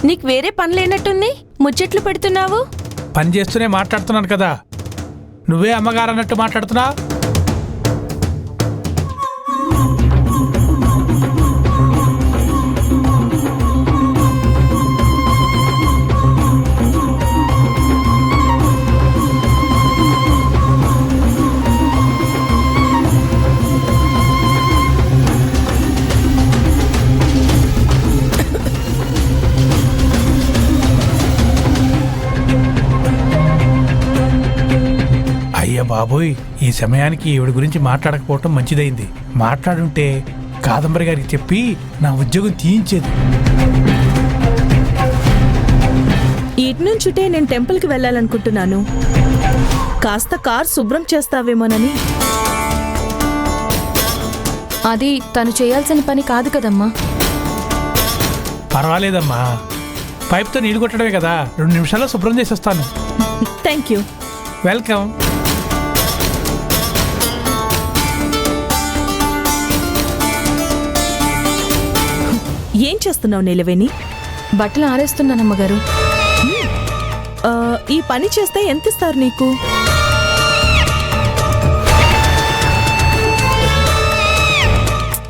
నీకు వేరే పని లేనట్టుంది, ముచ్చట్లు పెడుతున్నావు. పని చేస్తూనే మాట్లాడుతున్నాను కదా, నువ్వే అమ్మగారు అన్నట్టు మాట్లాడుతున్నా. బాబోయ్, ఈ సమయానికి ఈవిడ గురించి మాట్లాడకపోవటం మంచిదైంది. మాట్లాడుంటే కాదంబరి గారికి చెప్పి నా ఉద్యోగం తీయించేది. ఇటు నుంచుటే నేను టెంపుల్కి వెళ్ళాలనుకుంటున్నాను. కాస్త కార్ శుభ్రం చేస్తావేమోనని. అది తను చేయాల్సిన పని కాదు కదమ్మా. పర్వాలేదమ్మా, పైప్తో నీళ్లు కొట్టడమే కదా, 2 నిమిషాల్లో శుభ్రం చేసేస్తాను. Thank you. వెల్కమ్. ఏం చేస్తున్నావు నీలవేణి? బట్టలు ఆరేస్తున్నానమ్మగారు. ఈ పని చేస్తే ఎంత ఇస్తారు నీకు?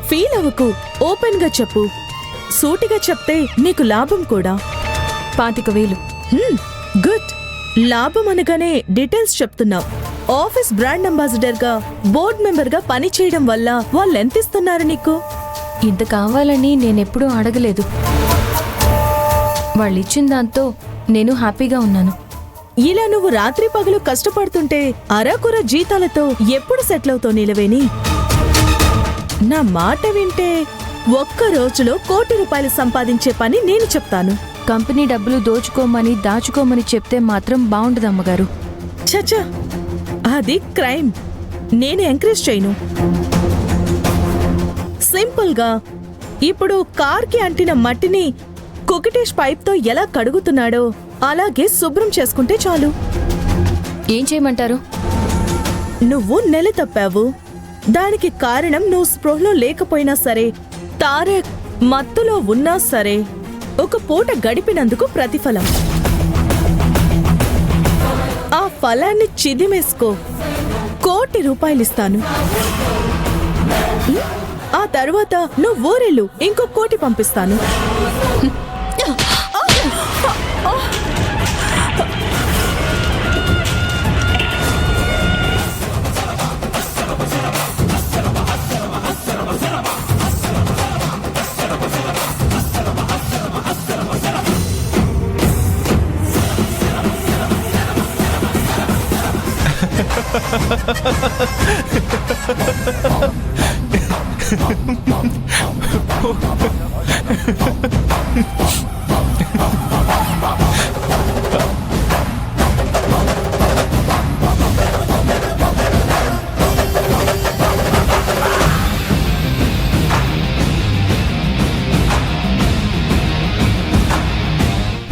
ఫీల్ అవ్వకు, ఓపెన్ గా చెప్పు. సూటిగా చెప్తే నీకు లాభం కూడా. 25,000. గుడ్. లాభం అనగానే డీటెయిల్స్ చెప్తున్నావు. ఆఫీస్ బ్రాండ్ అంబాసిడర్ గా, బోర్డ్ మెంబర్ గా పని చేయడం వల్ల వాళ్ళు ఎంత ఇస్తున్నారు నీకు? ఇంత కావాలని నేనెప్పుడూ అడగలేదు. వాళ్ళిచ్చిన దాంతో నేను హ్యాపీగా ఉన్నాను. ఇలా నువ్వు రాత్రి పగలు కష్టపడుతుంటే అరాకుర జీతాలతో ఎప్పుడు సెటిల్ అవుతావు నీలవేణి? నా మాట వింటే ఒక్క రోజులో 1 కోటి రూపాయలు సంపాదించే పని నేను చెప్తాను. కంపెనీ డబ్బులు దోచుకోమని దాచుకోమని చెప్తే మాత్రం బాగుండదు అమ్మగారు. చచ్చా, అది క్రైమ్. నేను ఎంకరేజ్ చేయను. సింపుల్ గా ఇప్పుడు కార్కి అంటిన మట్టిని కుకిటేష్ పైప్తో ఎలా కడుగుతున్నాడో అలాగే శుభ్రం చేసుకుంటే చాలు. ఏం చేయమంటారు? నువ్వు నెల తప్పావు. దానికి కారణం నువ్వు స్పృహలో లేకపోయినా సరే, తారక్ మత్తులో ఉన్నా సరే, ఒక పూట గడిపినందుకు ప్రతిఫలం. ఆ ఫలాన్ని చిదిమేసుకో. 1 కోటి రూపాయలు ఇస్తాను. ఆ తర్వాత నువ్వు ఊరెళ్ళు, ఇంకో 1 కోటి పంపిస్తాను.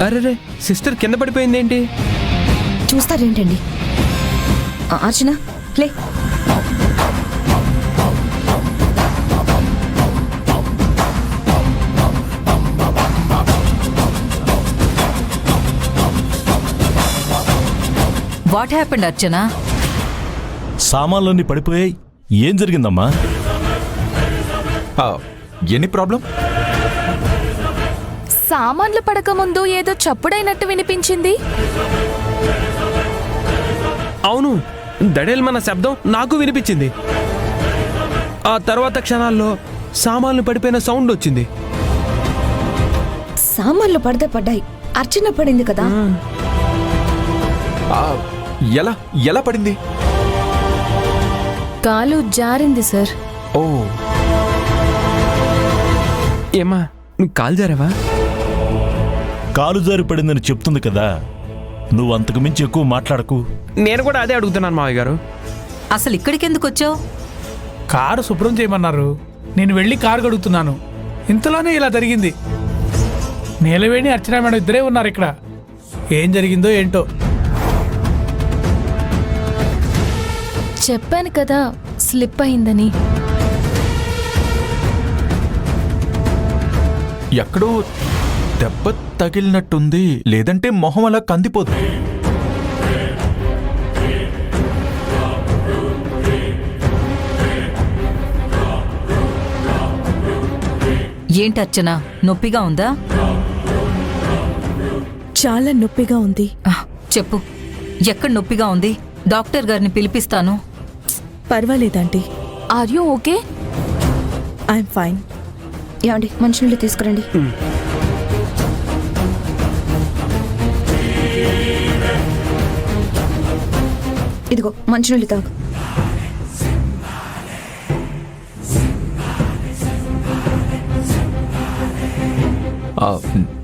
అరే, సిస్టర్ కింద పడిపోయిందేంటి? చూస్తారేంటండి? అర్చన లే. వాట్ హ్యాపెండ్ అర్చన? సామాన్లన్నీ పడిపోయాయి. ఏం జరిగిందమ్మా? Any problem? సామాన్లు పడకముందు ఏదో చప్పుడైనట్టు వినిపించింది. అవును, దడేల్మన్న శబ్దం నాకు వినిపించింది. ఆ తర్వాత క్షణాల్లో సామాన్లు పడిపోయిన సౌండ్ వచ్చింది. సామాన్లు పడ్డాయి. అర్చన పడింది కదా. ఎలా ఎలా పడింది? కాలు జారింది సార్. ఓ, ఏమా నువ్వు కాలు జారావా? కాలు జారి పడిందని చెప్తుంది కదా, నువ్వు అంతకు మించి ఎక్కువ మాట్లాడకు. నేను కూడా అదే అడుగుతున్నాను మావయ్య గారు. అసలు ఇక్కడికి ఎందుకు వచ్చావు? కారు శుభ్రం చేయమన్నారు, నేను వెళ్ళి కారు కడుగుతున్నాను. ఇంతలోనే ఇలా జరిగింది. నీలవేణి అర్చన మేడం ఇద్దరే ఉన్నారు ఇక్కడ. ఏం జరిగిందో ఏంటో. చెప్పాను కదా స్లిప్ అయిందని. ఎక్కడో దెబ్బ తగిలినట్టుంది, లేదంటే మొహం అలా కందిపోతుంది. ఏంటి అర్చన, నొప్పిగా ఉందా? చాలా నొప్పిగా ఉంది. చెప్పు, ఎక్కడ నొప్పిగా ఉంది? డాక్టర్ గారిని పిలిపిస్తాను. పర్వాలేదంటీ, are you okay? I'm fine. ఏమండి మంచినీళ్ళు తీసుకురండి. ఇదిగో మంచినీళ్ళు తాగు.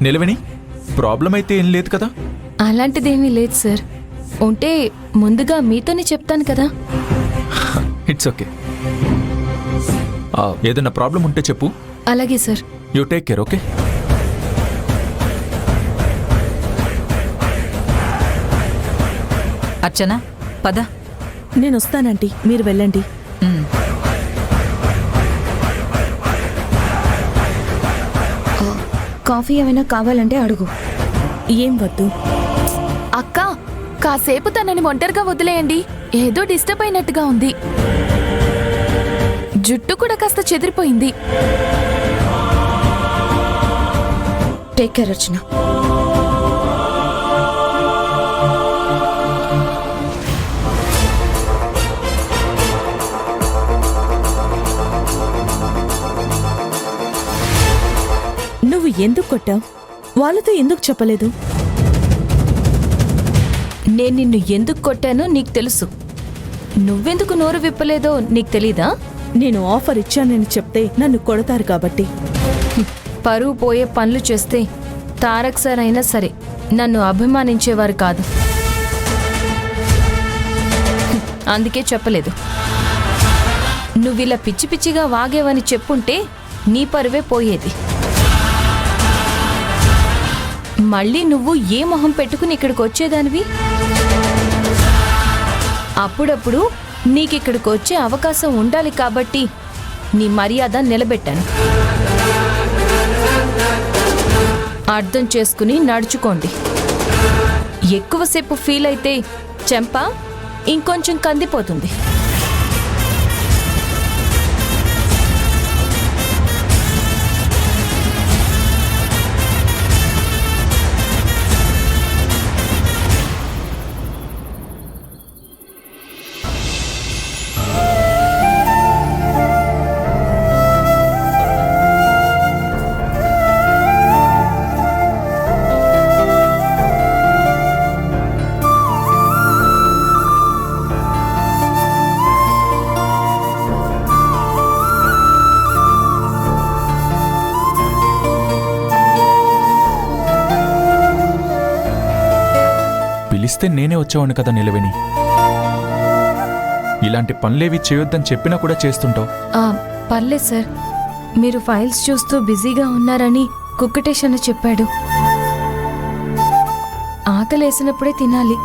నిలవేణి, ప్రాబ్లం అయితే ఏం లేదు కదా? అలాంటిదేమీ లేదు సార్. ఉంటే ముందుగా మీతోనే చెప్తాను కదా. It's okay. ఏదైనా ప్రాబ్లం ఉంటే చెప్పు. అలాగే sir. You take care. Okay. Archana, పద. నేను వస్తానంటీ, మీరు వెళ్ళండి. ఉమ్. కాఫీ ఏమైనా కావాలంటే అడుగు. ఏం వద్దు. అక్క, కాసేపు తనని ఒంటరిగా వదిలేయండి. ఏదో డిస్టర్బ్ అయినట్టుగా ఉంది. జుట్టు కూడా కాస్త చెదిరిపోయింది. టేక్ కేర్ అర్చన. నువ్వు ఎందుకు కొట్టావు? వాళ్ళతో ఎందుకు చెప్పలేదు? నేను నిన్ను ఎందుకు కొట్టానో నీకు తెలుసు. నువ్వెందుకు నోరు విప్పలేదో నీకు తెలీదా? నేను ఆఫర్ ఇచ్చానని చెప్తే నన్ను కొడతారు కాబట్టి. పరువు పోయే పనులు చేస్తే తారక్ సార్ అయినా సరే నన్ను అభిమానించేవారు కాదు. అందుకే చెప్పలేదు. నువ్విలా పిచ్చి పిచ్చిగా వాగేవని చెప్పుంటే నీ పరువే పోయేది. మళ్ళీ నువ్వు ఏ మొహం పెట్టుకుని ఇక్కడికి వచ్చేదానివి? అప్పుడప్పుడు నీకిక్కడికి వచ్చే అవకాశం ఉండాలి కాబట్టి నీ మర్యాద నిలబెట్టాను. అర్థం చేసుకుని నడుచుకోండి. ఎక్కువసేపు ఫీల్ అయితే చెంప ఇంకొంచెం కందిపోతుంది. పిలిస్తే నేనే వచ్చేవాడిని కదా నిలవేణి. ఇలాంటి పనులేవి చేయొద్దని చెప్పినా కూడా చేస్తుంటావు. పర్లేదు సార్. మీరు ఫైల్స్ చూస్తూ బిజీగా ఉన్నారని కుక్కటేష్ చెప్పాడు. ఆకలేసినప్పుడే తినాలి.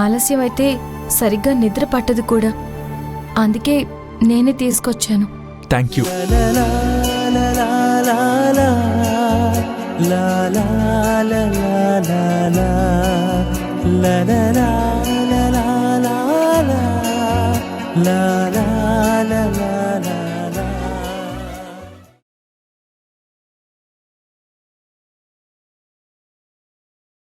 ఆలస్యం అయితే సరిగ్గా నిద్ర పట్టదు కూడా. అందుకే నేనే తీసుకొచ్చాను. Thank you. la la la la la la la la la